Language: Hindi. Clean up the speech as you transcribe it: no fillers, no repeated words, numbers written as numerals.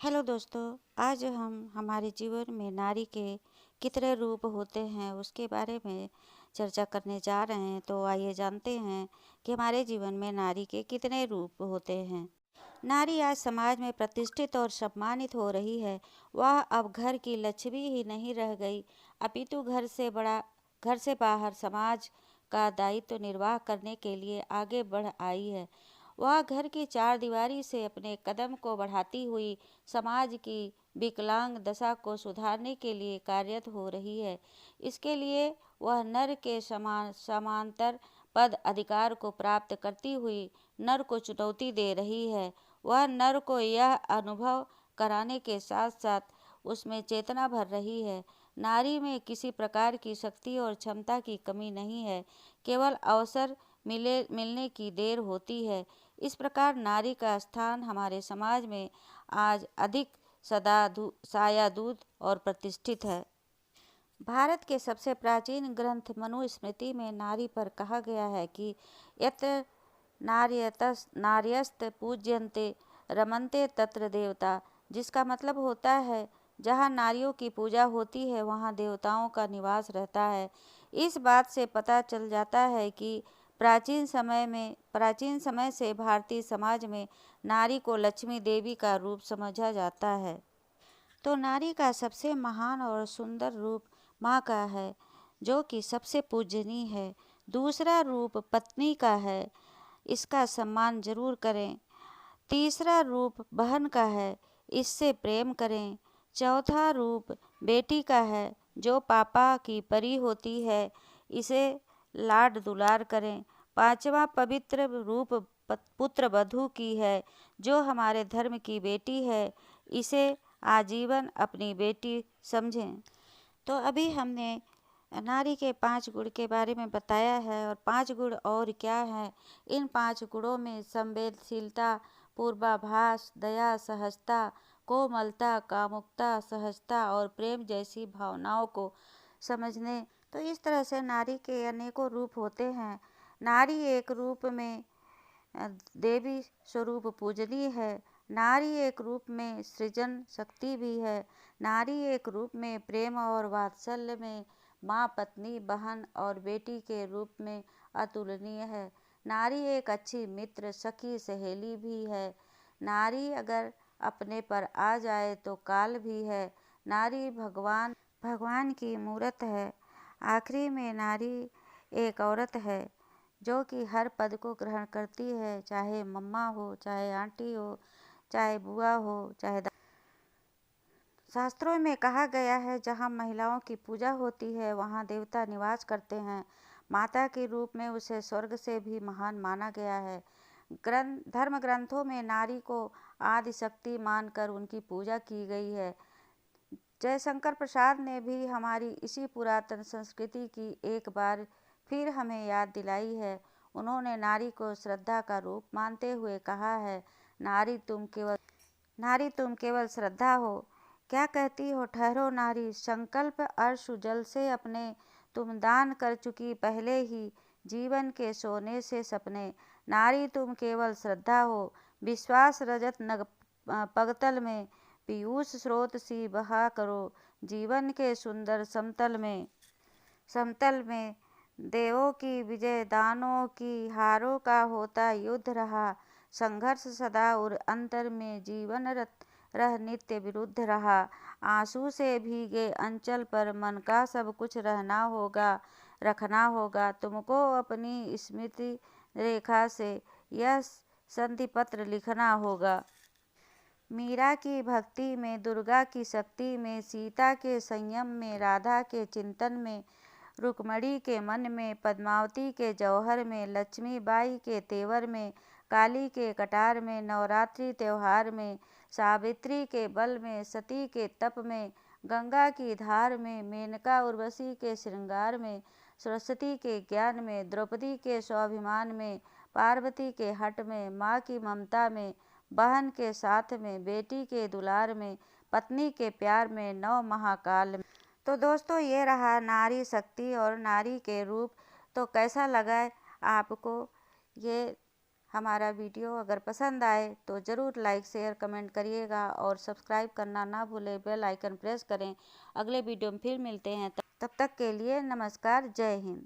हेलो दोस्तों। आज हम हमारे जीवन में नारी के कितने रूप होते हैं उसके बारे में चर्चा करने जा रहे हैं। तो आइए जानते हैं कि हमारे जीवन में नारी के कितने रूप होते हैं। नारी आज समाज में प्रतिष्ठित और सम्मानित हो रही है। वह अब घर की लक्ष्मी ही नहीं रह गई, अपितु घर से बाहर समाज का दायित्व निर्वाह करने के लिए आगे बढ़ आई है। वह घर की चारदीवारी से अपने कदम को बढ़ाती हुई समाज की विकलांग दशा को सुधारने के लिए कार्यरत हो रही है। इसके लिए वह नर के समांतर पद अधिकार को प्राप्त करती हुई नर को चुनौती दे रही है। वह नर को यह अनुभव कराने के साथ साथ उसमें चेतना भर रही है। नारी में किसी प्रकार की शक्ति और क्षमता की कमी नहीं है, केवल अवसर मिलने की देर होती है। इस प्रकार नारी का स्थान हमारे समाज में आज अधिक सायादूत और प्रतिष्ठित है। भारत के सबसे प्राचीन ग्रंथ मनुस्मृति में नारी पर कहा गया है कि यत्र नार्यस्त पूज्यन्ते रमन्ते तत्र देवता, जिसका मतलब होता है जहाँ नारियों की पूजा होती है वहाँ देवताओं का निवास रहता है। इस बात से पता चल जाता है कि प्राचीन समय से भारतीय समाज में नारी को लक्ष्मी देवी का रूप समझा जाता है। तो नारी का सबसे महान और सुंदर रूप माँ का है, जो कि सबसे पूजनीय है। दूसरा रूप पत्नी का है, इसका सम्मान जरूर करें। तीसरा रूप बहन का है, इससे प्रेम करें। चौथा रूप बेटी का है, जो पापा की परी होती है, इसे लाड दुलार करें। पांचवा पवित्र रूप पुत्र वधू की है, जो हमारे धर्म की बेटी है, इसे आजीवन अपनी बेटी समझें। तो अभी हमने नारी के 5 गुण के बारे में बताया है, और 5 गुण और क्या हैं। इन 5 गुणों में संवेदनशीलता, पूर्वाभास, दया, सहजता, कोमलता, कामुकता, सहजता और प्रेम जैसी भावनाओं को समझने। तो इस तरह से नारी के अनेकों रूप होते हैं। नारी एक रूप में देवी स्वरूप पूजनीय है। नारी एक रूप में सृजन शक्ति भी है। नारी एक रूप में प्रेम और वात्सल्य में माँ, पत्नी, बहन और बेटी के रूप में अतुलनीय है। नारी एक अच्छी मित्र, सखी, सहेली भी है। नारी अगर अपने पर आ जाए तो काल भी है। नारी भगवान की मूरत है। आखिरी में नारी एक औरत है, जो कि हर पद को ग्रहण करती है, चाहे मम्मा हो, चाहे आंटी हो, चाहे बुआ हो, चाहे शास्त्रों में कहा गया है जहाँ महिलाओं की पूजा होती है वहाँ देवता निवास करते हैं। माता के रूप में उसे स्वर्ग से भी महान माना गया है। धर्म ग्रंथों में नारी को आदि शक्ति मानकर उनकी पूजा की गई है। जयशंकर प्रसाद ने भी हमारी इसी पुरातन संस्कृति की एक बार फिर हमें याद दिलाई है। उन्होंने नारी को श्रद्धा का रूप मानते हुए कहा है, नारी तुम केवल श्रद्धा हो। क्या कहती हो ठहरो नारी, संकल्प अर्शु जल से अपने, तुम दान कर चुकी पहले ही जीवन के सोने से सपने। नारी तुम केवल श्रद्धा हो, विश्वास रजत नग पगतल में, पीयूष स्रोत सी बहा करो जीवन के सुंदर समतल में। देवों की विजय दानों की हारों का होता युद्ध रहा, संघर्ष सदा और अंतर में जीवन रह नित्य विरुद्ध रहा। आंसू से भीगे अंचल पर मन का सब कुछ रखना होगा तुमको, अपनी स्मृति रेखा से यह संधि पत्र लिखना होगा। मीरा की भक्ति में, दुर्गा की शक्ति में, सीता के संयम में, राधा के चिंतन में, रुक्मणी के मन में, पद्मावती के जौहर में, लक्ष्मी बाई के तेवर में, काली के कटार में, नवरात्रि त्योहार में, सावित्री के बल में, सती के तप में, गंगा की धार में, मेनका उर्वशी के श्रृंगार में, सरस्वती के ज्ञान में, द्रौपदी के स्वाभिमान में, पार्वती के हट में, माँ की ममता में, बहन के साथ में, बेटी के दुलार में, पत्नी के प्यार में, नौ महाकाल में। तो दोस्तों, ये रहा नारी शक्ति और नारी के रूप। तो कैसा लगा आपको ये हमारा वीडियो अगर पसंद आए तो ज़रूर लाइक शेयर कमेंट करिएगा और सब्सक्राइब करना ना भूलें, बेल आइकन प्रेस करें। अगले वीडियो में फिर मिलते हैं, तब तक के लिए नमस्कार, जय हिंद।